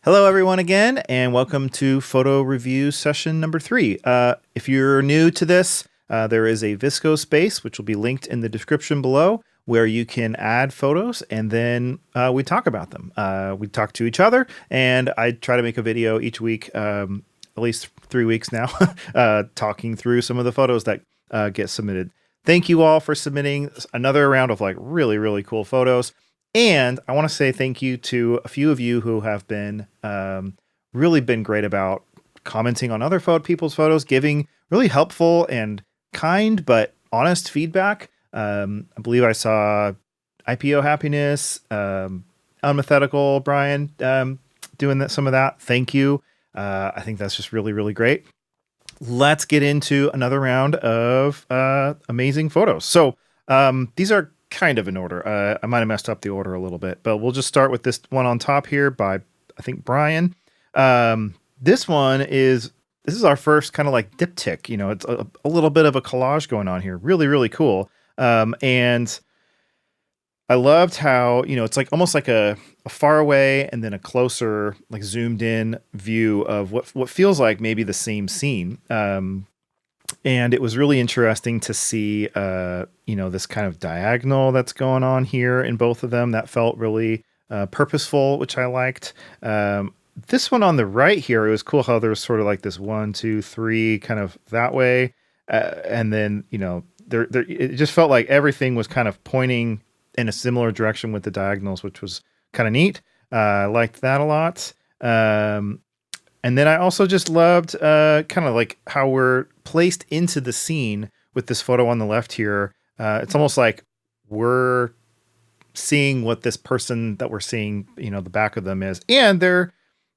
Hello, everyone, again, and welcome to photo review session number 3. If you're new to this, there is a VSCO space, which will be linked in the description below, where you can add photos, and then we talk about them. We talk to each other, and I try to make a video each week, at least 3 weeks now, talking through some of the photos that get submitted. Thank you all for submitting another round of really, really cool photos. And I want to say thank you to a few of you who have been really been great about commenting on other people's photos, giving really helpful and kind but honest feedback. I believe I saw IPO Happiness, Unmethodical Brian doing some of that. Thank you. I think that's just really, really great. Let's get into another round of amazing photos. So these are kind of in order. I might have messed up the order a little bit, but we'll just start with this one on top here by, I think, Brian. This is our first kind of like diptych. You know, it's a little bit of a collage going on here. Really, really cool. And I loved how, you know, it's like almost like a far away and then a closer, like zoomed in view of what feels like maybe the same scene. And it was really interesting to see, you know, this kind of diagonal that's going on here in both of them. That felt really purposeful, which I liked. This one on the right here, it was cool how there was sort of like this 1, 2, 3 kind of that way. And then, you know, it just felt like everything was kind of pointing in a similar direction with the diagonals, which was kind of neat. I liked that a lot. And then I also just loved kind of like how we're placed into the scene with this photo on the left here. It's almost like we're seeing what this person that we're seeing, you know, the back of them is. And their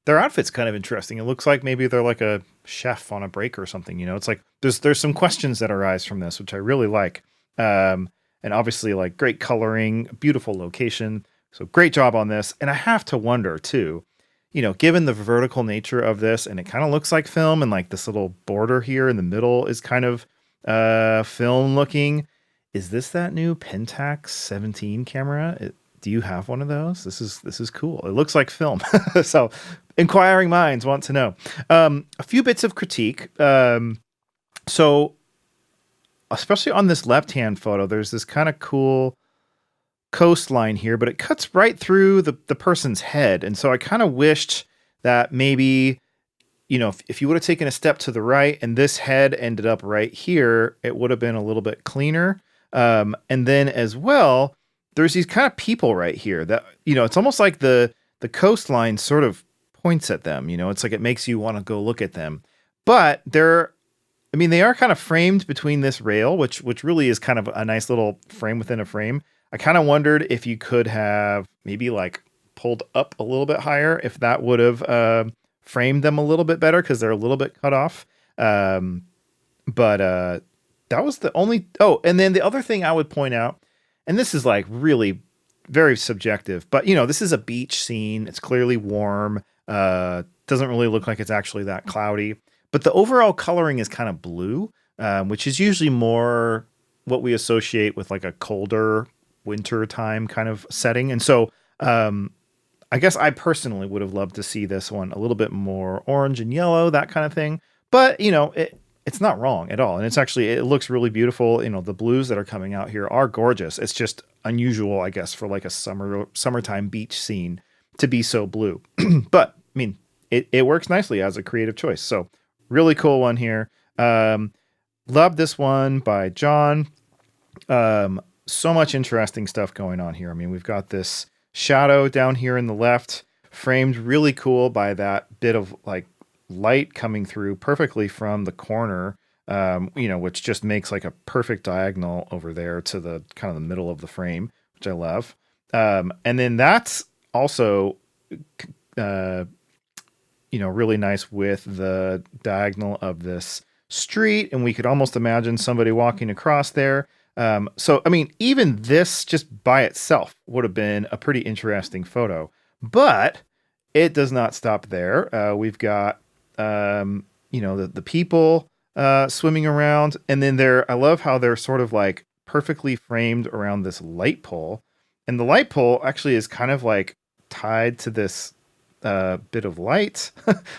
outfit's kind of interesting. It looks like maybe they're like a chef on a break or something. You know, it's like there's some questions that arise from this, which I really like. And obviously like great coloring, beautiful location. So great job on this. And I have to wonder too, you know, given the vertical nature of this, and it kind of looks like film, and like this little border here in the middle is kind of film looking. Is this that new Pentax 17 camera? Do you have one of those? This is cool. It looks like film. So inquiring minds want to know. A few bits of critique. So especially on this left-hand photo, there's this kind of cool coastline here, but it cuts right through the person's head. And so I kind of wished that maybe, you know, if you would have taken a step to the right and this head ended up right here, it would have been a little bit cleaner. And then as well, there's these kind of people right here that, you know, it's almost like the coastline sort of points at them. You know, it's like it makes you want to go look at them. But they are kind of framed between this rail, which really is kind of a nice little frame within a frame. I kind of wondered if you could have maybe like pulled up a little bit higher, if that would have framed them a little bit better, because they're a little bit cut off. But that was the only. Oh, and then the other thing I would point out, and this is like really very subjective, but you know, this is a beach scene. It's clearly warm. Doesn't really look like it's actually that cloudy. But the overall coloring is kind of blue, which is usually more what we associate with like a colder winter time kind of setting. And so I guess I personally would have loved to see this one a little bit more orange and yellow, that kind of thing. But, you know, it's not wrong at all. And it looks really beautiful. You know, the blues that are coming out here are gorgeous. It's just unusual, I guess, for like a summertime beach scene to be so blue. But I mean, it works nicely as a creative choice. So really cool one here. Love this one by John. So much interesting stuff going on here. I mean, we've got this shadow down here in the left, framed really cool by that bit of like light coming through perfectly from the corner, you know, which just makes like a perfect diagonal over there to the kind of the middle of the frame, which I love. And then that's also, you know, really nice with the diagonal of this street. And we could almost imagine somebody walking across there. So, I mean, even this just by itself would have been a pretty interesting photo, but it does not stop there. We've got, you know, the people swimming around, and then I love how they're sort of like perfectly framed around this light pole. And the light pole actually is kind of like tied to this bit of light.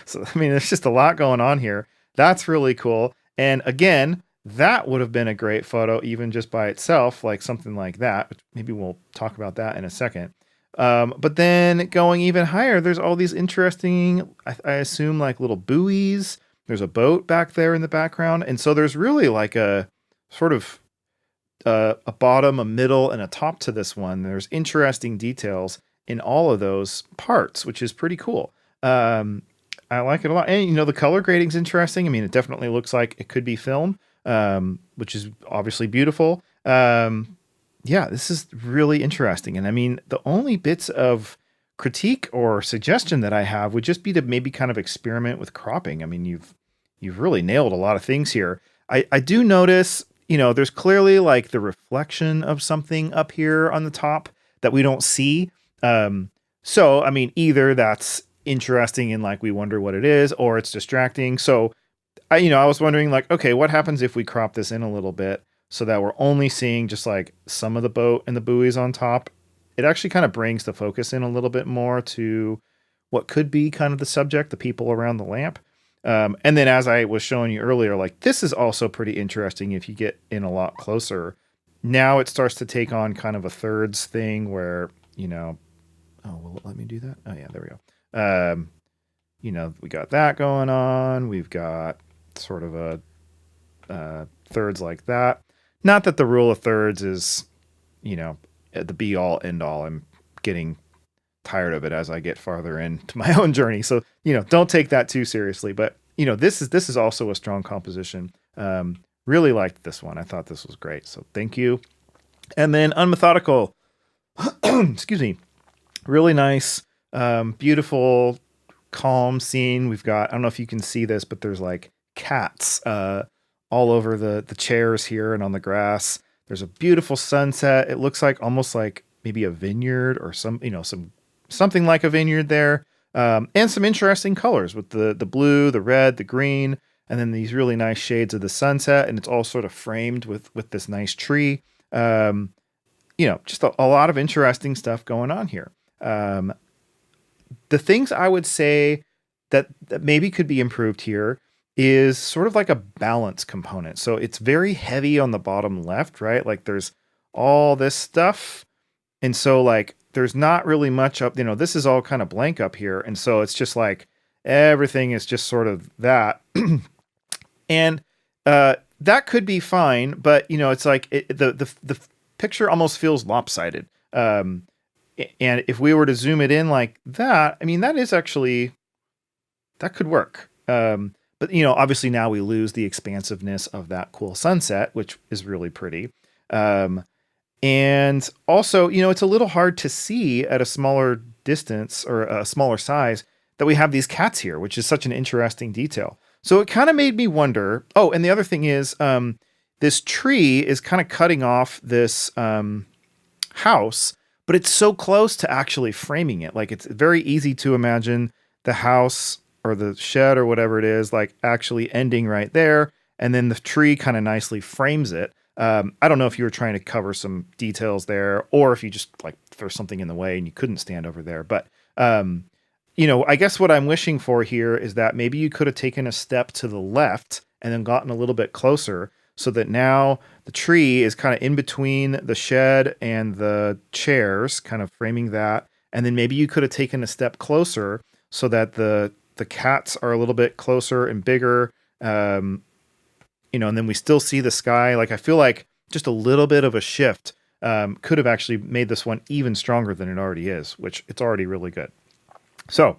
So, I mean, there's just a lot going on here. That's really cool. And again, that would have been a great photo even just by itself, like something like that. Maybe we'll talk about that in a second. But then going even higher, there's all these interesting, I assume, like little buoys. There's a boat back there in the background. And so there's really like a sort of a bottom, a middle, and a top to this one. There's interesting details in all of those parts, which is pretty cool. I like it a lot. And, the color grading's interesting. I mean, it definitely looks like it could be film, which is obviously beautiful. Yeah, this is really interesting. And I mean, the only bits of critique or suggestion that I have would just be to maybe kind of experiment with cropping. I mean, you've really nailed a lot of things here. I do notice, there's clearly like the reflection of something up here on the top that we don't see. So, I mean, either that's interesting and like we wonder what it is, or it's distracting. So I was wondering like, okay, what happens if we crop this in a little bit so that we're only seeing just like some of the boat and the buoys on top? It actually kind of brings the focus in a little bit more to what could be kind of the subject, the people around the lamp. And then as I was showing you earlier, like this is also pretty interesting if you get in a lot closer. Now it starts to take on kind of a thirds thing where, oh, will it let me do that? Oh yeah, there we go. We got that going on. We've got sort of a thirds like that. Not that the rule of thirds is, the be all end all. I'm getting tired of it as I get farther into my own journey. So, don't take that too seriously. But, this is also a strong composition. Really liked this one. I thought this was great. So thank you. And then unmethodical. Excuse me. Really nice, beautiful, calm scene. We've got, I don't know if you can see this, but there's like cats all over the chairs here and on the grass. There's a beautiful sunset. It looks like almost like maybe a vineyard or something like a vineyard there. And some interesting colors with the blue, the red, the green, and then these really nice shades of the sunset. And it's all sort of framed with this nice tree. Just a lot of interesting stuff going on here. The things I would say that maybe could be improved here is sort of like a balance component. So it's very heavy on the bottom left, right? Like there's all this stuff. And so like there's not really much up, this is all kind of blank up here. And so it's just like everything is just sort of that. And that could be fine, but it's like the picture almost feels lopsided. And if we were to zoom it in like that, I mean, that could work. But obviously now we lose the expansiveness of that cool sunset, which is really pretty. And also, it's a little hard to see at a smaller distance or a smaller size that we have these cats here, which is such an interesting detail. So it kind of made me wonder. Oh, and the other thing is, this tree is kind of cutting off this house, but it's so close to actually framing it. Like it's very easy to imagine the house or the shed or whatever it is, like actually ending right there. And then the tree kind of nicely frames it. I don't know if you were trying to cover some details there or if you just like throw something in the way and you couldn't stand over there. But, I guess what I'm wishing for here is that maybe you could have taken a step to the left and then gotten a little bit closer so that now the tree is kind of in between the shed and the chairs, kind of framing that. And then maybe you could have taken a step closer so that the cats are a little bit closer and bigger. And then we still see the sky. Like I feel like just a little bit of a shift could have actually made this one even stronger than it already is, which it's already really good. So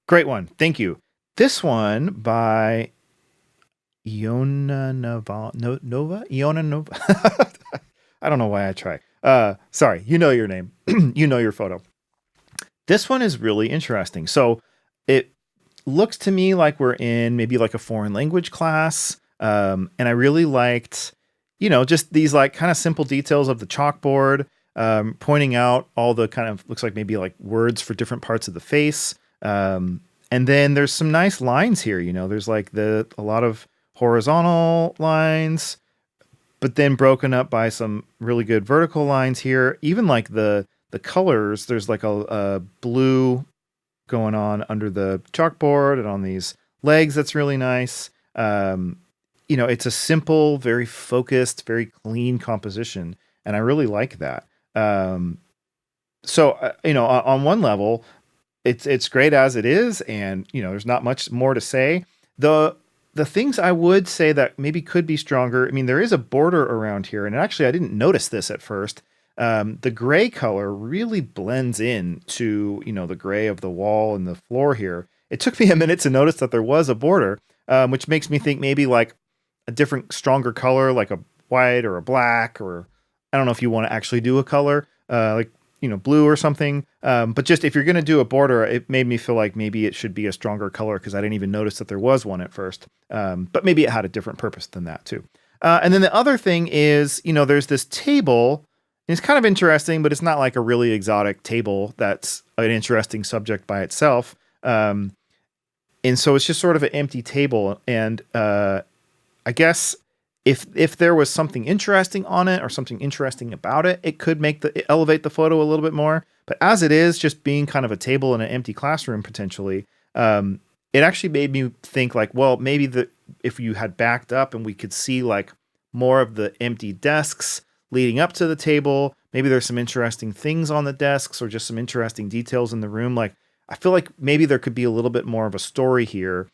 great one. Thank you. This one by Iona Nova. Iona Nova. I don't know why I try. Sorry, you know your name. You know your photo. This one is really interesting. So it looks to me like we're in maybe like a foreign language class. And I really liked, just these like kind of simple details of the chalkboard, pointing out all the kind of looks like maybe like words for different parts of the face. And then there's some nice lines here. There's like a lot of horizontal lines, but then broken up by some really good vertical lines here. Even like the colors, there's like a blue going on under the chalkboard and on these legs. That's really nice. It's a simple, very focused, very clean composition, and I really like that. On one level, it's great as it is, and there's not much more to say. The things I would say that maybe could be stronger. I mean, there is a border around here, and actually, I didn't notice this at first. The gray color really blends in to the gray of the wall and the floor here. It took me a minute to notice that there was a border, which makes me think maybe like a different, stronger color, like a white or a black, or I don't know if you want to actually do a color, like blue or something. But just if you're going to do a border, it made me feel like maybe it should be a stronger color because I didn't even notice that there was one at first. But maybe it had a different purpose than that too. And then the other thing is, there's this table. And it's kind of interesting, but it's not like a really exotic table that's an interesting subject by itself. And so it's just sort of an empty table. And I guess if there was something interesting on it or something interesting about it, it could elevate the photo a little bit more. But as it is, just being kind of a table in an empty classroom potentially, it actually made me think like, well, maybe if you had backed up and we could see like more of the empty desks leading up to the table, maybe there's some interesting things on the desks or just some interesting details in the room. Like, I feel like maybe there could be a little bit more of a story here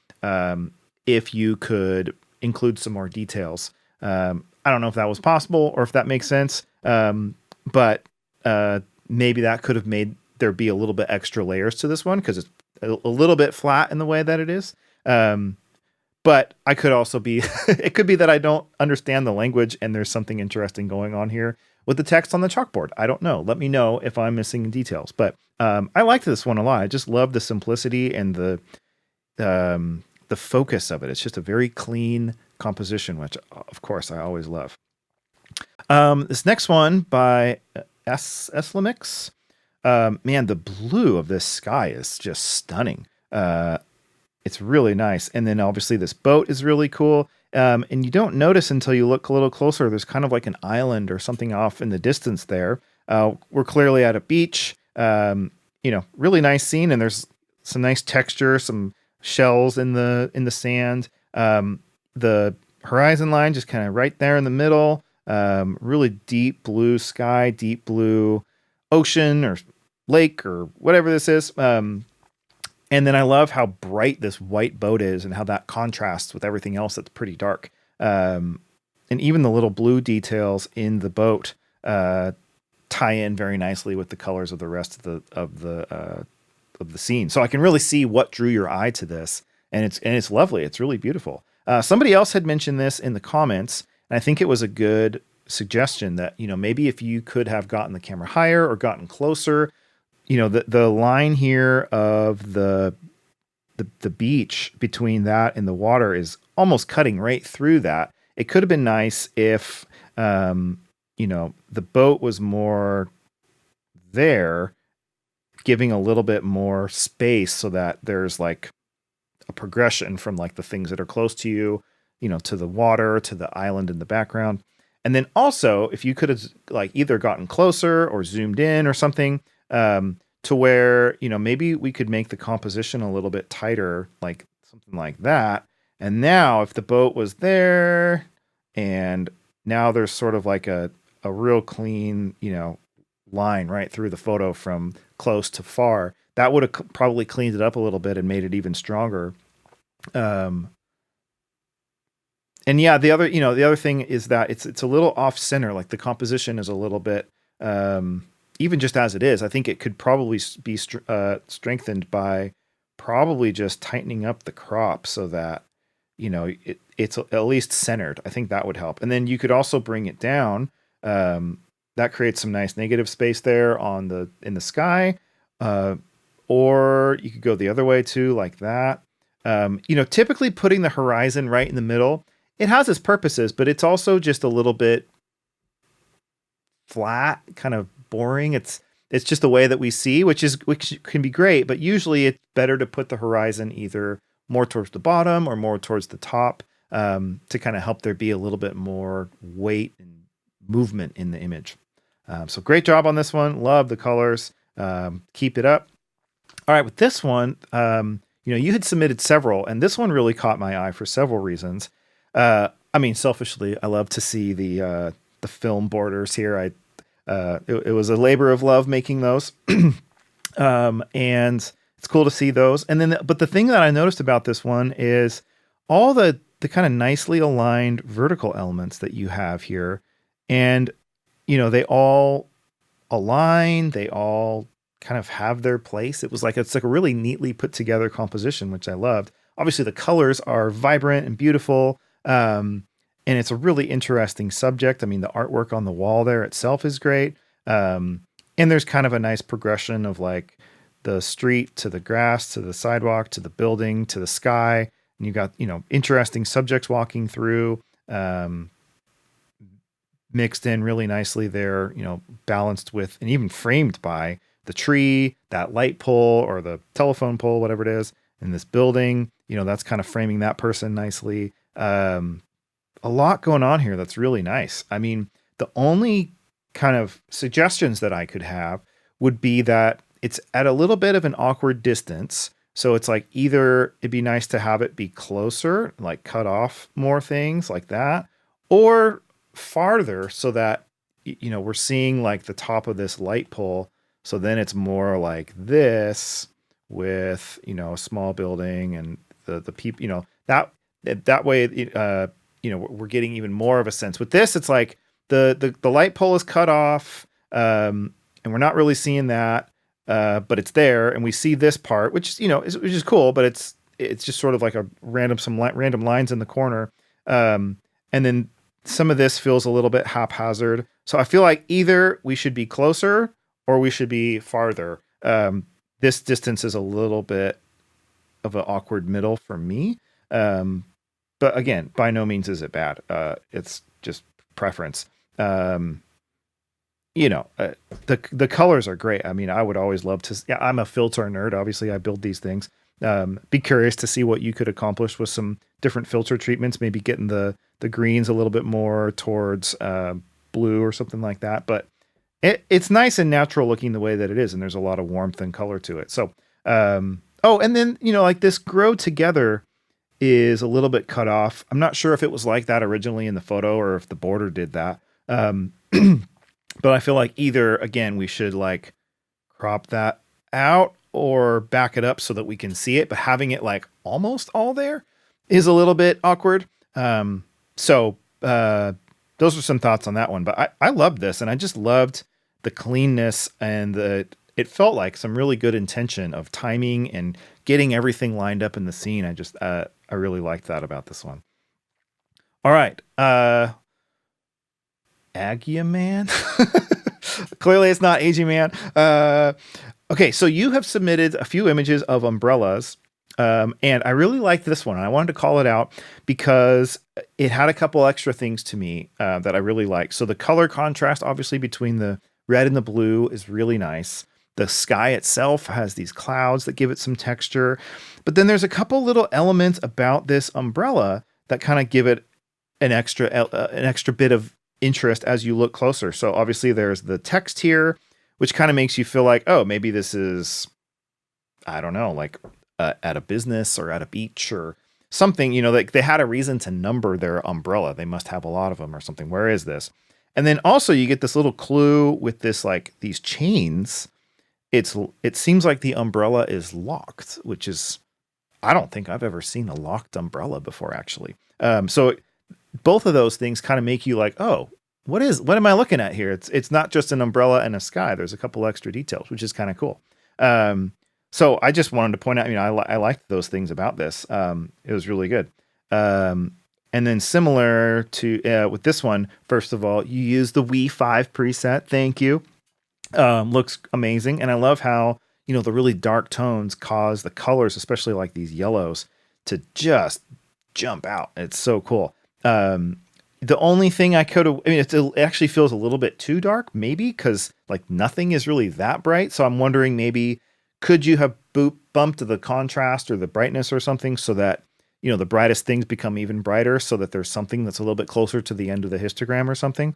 if you could include some more details. I don't know if that was possible or if that makes sense, but maybe that could have made there be a little bit extra layers to this one because it's a little bit flat in the way that it is. But I could also be, it could be that I don't understand the language and there's something interesting going on here with the text on the chalkboard. I don't know. Let me know if I'm missing details. But I liked this one a lot. I just love the simplicity and the focus of it. It's just a very clean composition, which of course I always love. This next one by Eslamix. Man, the blue of this sky is just stunning. It's really nice. And then obviously this boat is really cool. And you don't notice until you look a little closer. There's kind of like an island or something off in the distance there. We're clearly at a beach. Really nice scene. And there's some nice texture, some shells in the sand. The horizon line just kind of right there in the middle. Really deep blue sky, deep blue ocean or lake or whatever this is. And then I love how bright this white boat is and how that contrasts with everything else that's pretty dark. And even the little blue details in the boat tie in very nicely with the colors of the rest of the scene. So I can really see what drew your eye to this, and it's lovely. It's really beautiful. Somebody else had mentioned this in the comments, and I think it was a good suggestion that maybe if you could have gotten the camera higher or gotten closer. The line here of the beach between that and the water is almost cutting right through that. It could have been nice if, the boat was more there, giving a little bit more space so that there's like a progression from like the things that are close to you, to the water, to the island in the background. And then also if you could have like either gotten closer or zoomed in or something, to where, maybe we could make the composition a little bit tighter, like something like that. And now if the boat was there and now there's sort of like a real clean, line right through the photo from close to far, that would have probably cleaned it up a little bit and made it even stronger. And yeah, the other thing is that it's a little off center, like the composition is a little bit, even just as it is, I think it could probably be strengthened by probably just tightening up the crop so that, it's at least centered. I think that would help. And then you could also bring it down. That creates some nice negative space there in the sky. Or you could go the other way too, like that. Typically putting the horizon right in the middle, it has its purposes, but it's also just a little bit flat, kind of boring. It's just the way that we see, which can be great, but usually it's better to put the horizon either more towards the bottom or more towards the top, to kind of help there be a little bit more weight and movement in the image. So great job on this one. Love the colors. Keep it up. All right, with this one, you had submitted several, and this one really caught my eye for several reasons. I mean, selfishly, I love to see the film borders here. It was a labor of love making those, and it's cool to see those. And then, but the thing that I noticed about this one is all the kind of nicely aligned vertical elements that you have here, and they all align. They all kind of have their place. It's like a really neatly put together composition, which I loved. Obviously, the colors are vibrant and beautiful. And it's a really interesting subject. I mean, the artwork on the wall there itself is great. And there's kind of a nice progression of like the street to the grass, to the sidewalk, to the building, to the sky. And you got, interesting subjects walking through, mixed in really nicely there, balanced with and even framed by the tree, that light pole or the telephone pole, whatever it is, in this building. That's kind of framing that person nicely. A lot going on here that's really nice. I mean, the only kind of suggestions that I could have would be that it's at a little bit of an awkward distance. So it's like either it'd be nice to have it be closer, like cut off more things like that, or farther so that, we're seeing like the top of this light pole. So then it's more like this with, a small building and the people, that way, we're getting even more of a sense. With this, it's like the light pole is cut off, and we're not really seeing that, but it's there, and we see this part, which is cool, but it's just sort of like a random lines in the corner, and then some of this feels a little bit haphazard. So I feel like either we should be closer or we should be farther. This distance is a little bit of an awkward middle for me. But again, by no means is it bad. It's just preference. The colors are great. I mean, I would always love to. Yeah, I'm a filter nerd. Obviously, I build these things. Be curious to see what you could accomplish with some different filter treatments. Maybe getting the greens a little bit more towards blue or something like that. But it's nice and natural looking the way that it is, and there's a lot of warmth and color to it. So, and then like this grow together is a little bit cut off. I'm not sure if it was like that originally in the photo or if the border did that. But I feel like either, again, we should like crop that out or back it up so that we can see it, but having it like almost all there is a little bit awkward. So those are some thoughts on that one, but I loved this, and I just loved the cleanness and it felt like some really good intention of timing and getting everything lined up in the scene. I really liked that about this one. All right. Agia Man. Clearly it's not Aging Man. Okay. So you have submitted a few images of umbrellas. And I really liked this one. I wanted to call it out because it had a couple extra things to me that I really liked. So the color contrast, obviously, between the red and the blue is really nice. The sky itself has these clouds that give it some texture. But then there's a couple little elements about this umbrella that kind of give it an extra bit of interest as you look closer. So obviously there's the text here, which kind of makes you feel like, oh, maybe this is, I don't know, like at a business or at a beach or something, like they had a reason to number their umbrella. They must have a lot of them or something. Where is this? And then also you get this little clue with this, like these chains. It seems like the umbrella is locked, which is, I don't think I've ever seen a locked umbrella before, actually. So both of those things kind of make you like, oh, what am I looking at here? It's not just an umbrella and a sky. There's a couple extra details, which is kind of cool. So I just wanted to point out, I liked those things about this. It was really good. And then similar to with this one, first of all, you use the Wii 5 preset. Thank you. Looks amazing. And I love how, the really dark tones cause the colors, especially like these yellows, to just jump out. It's so cool. The only thing it actually feels a little bit too dark, maybe, because like nothing is really that bright. So I'm wondering, maybe could you have bumped the contrast or the brightness or something so that, the brightest things become even brighter, so that there's something that's a little bit closer to the end of the histogram or something.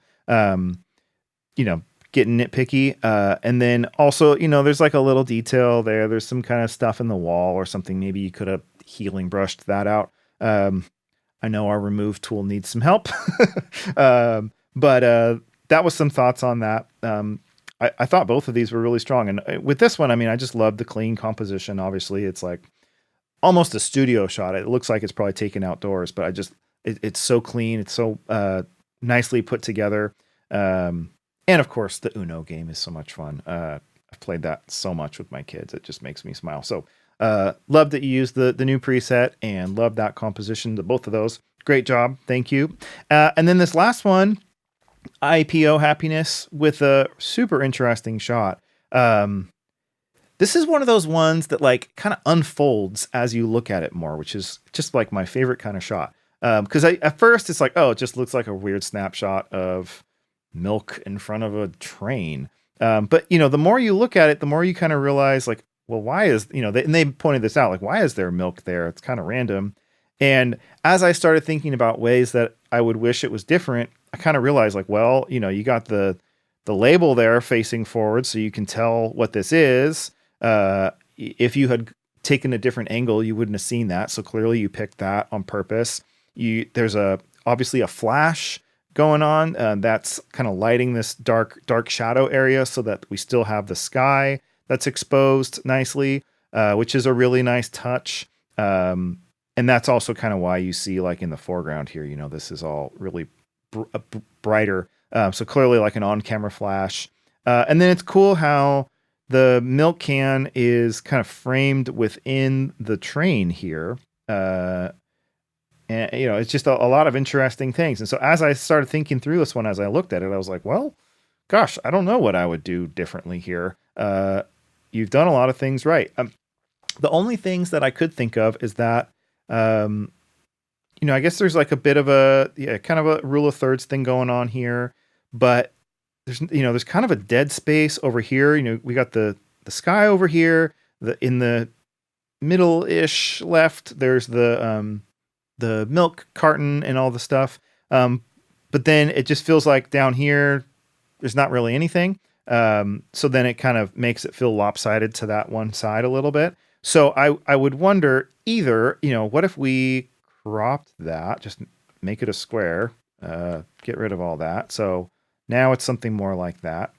getting nitpicky. And then also, there's like a little detail there. There's some kind of stuff in the wall or something. Maybe you could have healing brushed that out. I know our remove tool needs some help. But that was some thoughts on that. I thought both of these were really strong. And with this one, I mean, I just love the clean composition. Obviously, it's like almost a studio shot. It looks like it's probably taken outdoors, but it's so clean. It's so nicely put together. And of course, the Uno game is so much fun. I've played that so much with my kids. It just makes me smile. So love that you used the new preset and love that composition, both of those. Great job. Thank you. And then this last one, IPO Happiness with a super interesting shot. This is one of those ones that like kind of unfolds as you look at it more, which is just like my favorite kind of shot. Because at first it's like, oh, it just looks like a weird snapshot of milk in front of a train. But the more you look at it, the more you kind of realize like, well, why is, and they pointed this out, like, why is there milk there? It's kind of random. And as I started thinking about ways that I would wish it was different, I kind of realized like, well, you got the label there facing forward, so you can tell what this is. If you had taken a different angle, you wouldn't have seen that. So clearly you picked that on purpose. There's obviously a flash going on that's kind of lighting this dark shadow area so that we still have the sky that's exposed nicely, which is a really nice touch. And that's also kind of why you see like in the foreground here, this is all really brighter. So clearly like an on-camera flash. And then it's cool how the milk can is kind of framed within the train here. And it's just a lot of interesting things. And so as I started thinking through this one, as I looked at it, I was like, well, gosh, I don't know what I would do differently here. You've done a lot of things right. The only things that I could think of is that, I guess there's like a bit of kind of a rule of thirds thing going on here, but there's kind of a dead space over here. We got the sky over here, in the middle-ish left, there's the milk carton and all the stuff. But then it just feels like down here, there's not really anything. So then it kind of makes it feel lopsided to that one side a little bit. So I would wonder either, what if we cropped that, just make it a square, get rid of all that. So now it's something more like that.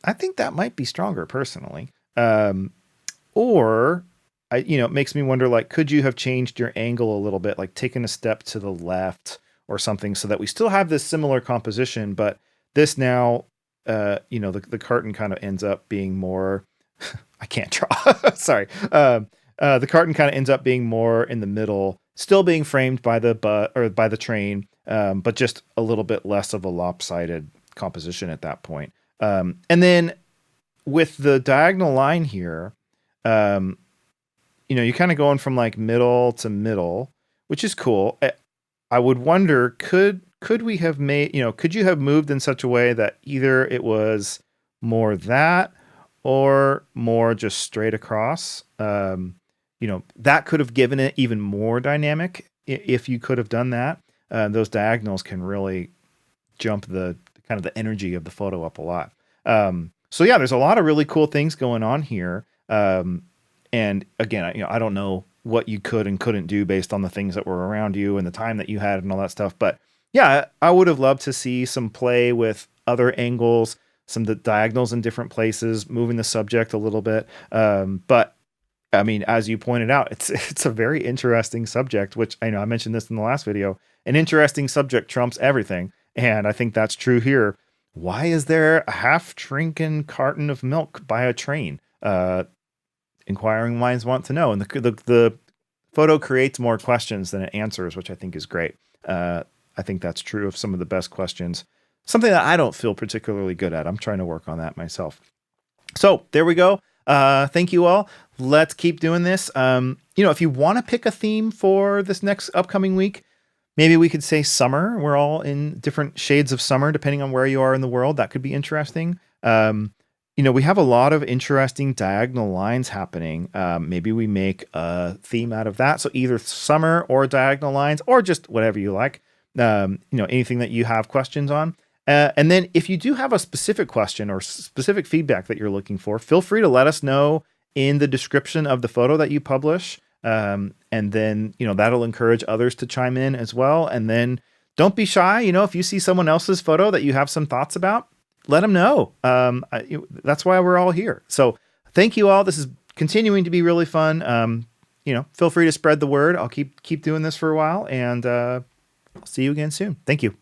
I think that might be stronger personally. Or it makes me wonder, like, could you have changed your angle a little bit, like taken a step to the left or something so that we still have this similar composition, but this now, the carton kind of ends up being more, I can't draw. Sorry. The carton kind of ends up being more in the middle, still being framed by by the train, but just a little bit less of a lopsided composition at that point. And then with the diagonal line here, you're kind of going from like middle to middle, which is cool. I would wonder, could we have made, could you have moved in such a way that either it was more that or more just straight across? That could have given it even more dynamic if you could have done that. Those diagonals can really jump the kind of the energy of the photo up a lot. So yeah, there's a lot of really cool things going on here. And again, I don't know what you could and couldn't do based on the things that were around you and the time that you had and all that stuff. But yeah, I would have loved to see some play with other angles, some of the diagonals in different places, moving the subject a little bit. But I mean, as you pointed out, it's a very interesting subject, which I know I mentioned this in the last video. An interesting subject trumps everything. And I think that's true here. Why is there a half-drinking carton of milk by a train? Inquiring minds want to know. And the photo creates more questions than it answers, which I think is great. I think that's true of some of the best questions. Something that I don't feel particularly good at. I'm trying to work on that myself. So there we go. Thank you all. Let's keep doing this. If you want to pick a theme for this next upcoming week, maybe we could say summer. We're all in different shades of summer, depending on where you are in the world. That could be interesting. We have a lot of interesting diagonal lines happening. Maybe we make a theme out of that. So either summer or diagonal lines or just whatever you like. Anything that you have questions on. And then if you do have a specific question or specific feedback that you're looking for, feel free to let us know in the description of the photo that you publish. And then, that'll encourage others to chime in as well. And then don't be shy. If you see someone else's photo that you have some thoughts about, let them know. That's why we're all here. So thank you all. This is continuing to be really fun. Feel free to spread the word. I'll keep doing this for a while, and I'll see you again soon. Thank you.